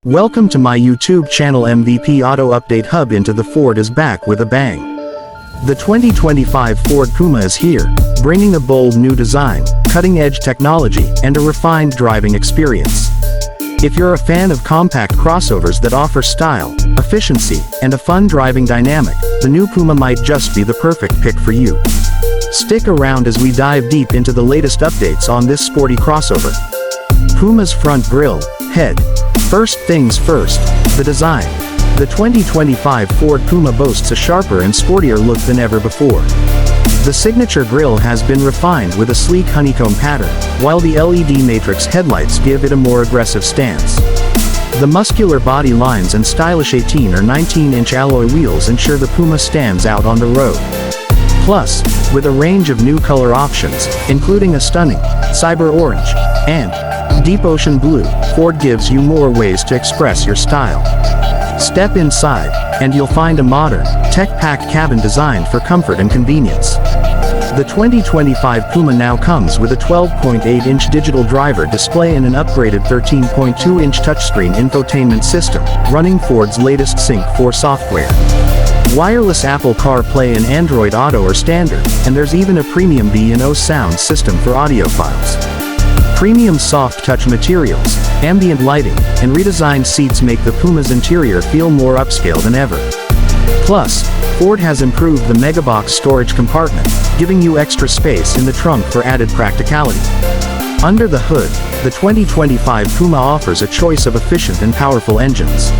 Welcome to my YouTube channel. MVP Auto Update Hub. Into the Ford is back with a bang. The 2025 Ford Puma is here, bringing a bold new design, cutting-edge technology, and a refined driving experience. If you're a fan of compact crossovers that offer style, efficiency, and a fun driving dynamic, the new Puma might just be the perfect pick for you. Stick around as we dive deep into the latest updates on this sporty crossover. Puma's front grille, head. First things first, the design. The 2025 Ford Puma boasts a sharper and sportier look than ever before. The signature grille has been refined with a sleek honeycomb pattern, while the LED matrix headlights give it a more aggressive stance. The muscular body lines and stylish 18 or 19-inch alloy wheels ensure the Puma stands out on the road. Plus, with a range of new color options, including a stunning cyber orange and deep ocean blue, Ford gives you more ways to express your style. Step inside, and you'll find a modern, tech-packed cabin designed for comfort and convenience. The 2025 Puma now comes with a 12.8-inch digital driver display and an upgraded 13.2-inch touchscreen infotainment system, running Ford's latest Sync 4 software. Wireless Apple CarPlay and Android Auto are standard, and there's even a premium B&O sound system for audiophiles. Premium soft touch materials, ambient lighting, and redesigned seats make the Puma's interior feel more upscale than ever. Plus, Ford has improved the Megabox storage compartment, giving you extra space in the trunk for added practicality. Under the hood, the 2025 Puma offers a choice of efficient and powerful engines.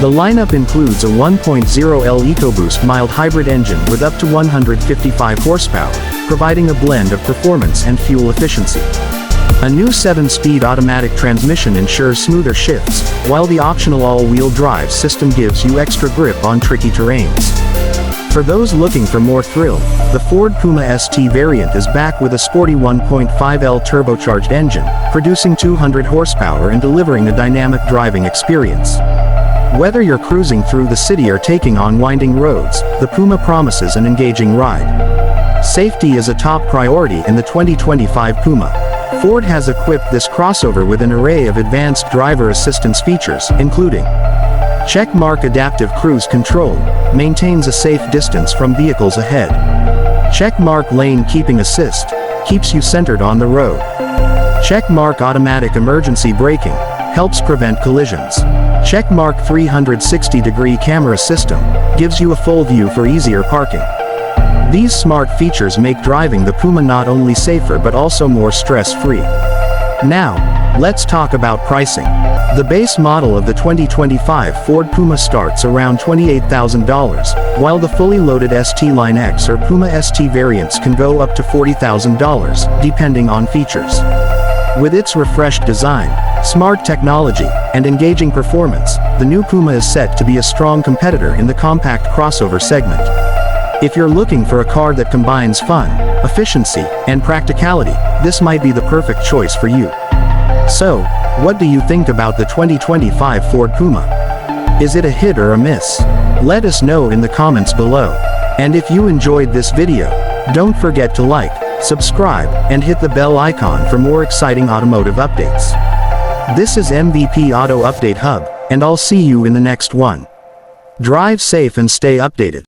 The lineup includes a 1.0L EcoBoost mild hybrid engine with up to 155 horsepower, providing a blend of performance and fuel efficiency. A new 7-speed automatic transmission ensures smoother shifts, while the optional all-wheel drive system gives you extra grip on tricky terrains. For those looking for more thrill, the Ford Puma ST variant is back with a sporty 1.5L turbocharged engine, producing 200 horsepower and delivering a dynamic driving experience. Whether you're cruising through the city or taking on winding roads, the Puma promises an engaging ride. Safety is a top priority in the 2025 Puma. Ford has equipped this crossover with an array of advanced driver assistance features, including Checkmark Adaptive Cruise Control, maintains a safe distance from vehicles ahead. Checkmark Lane Keeping Assist, keeps you centered on the road. Checkmark Automatic Emergency Braking, helps prevent collisions. Checkmark 360-degree Camera System, gives you a full view for easier parking. These smart features make driving the Puma not only safer but also more stress-free. Now, let's talk about pricing. The base model of the 2025 Ford Puma starts around $28,000, while the fully loaded ST Line X or Puma ST variants can go up to $40,000, depending on features. With its refreshed design, smart technology, and engaging performance, the new Puma is set to be a strong competitor in the compact crossover segment. If you're looking for a car that combines fun, efficiency, and practicality, this might be the perfect choice for you. So, what do you think about the 2025 Ford Puma? Is it a hit or a miss? Let us know in the comments below. And if you enjoyed this video, don't forget to like, subscribe, and hit the bell icon for more exciting automotive updates. This is MVP Auto Update Hub, and I'll see you in the next one. Drive safe and stay updated.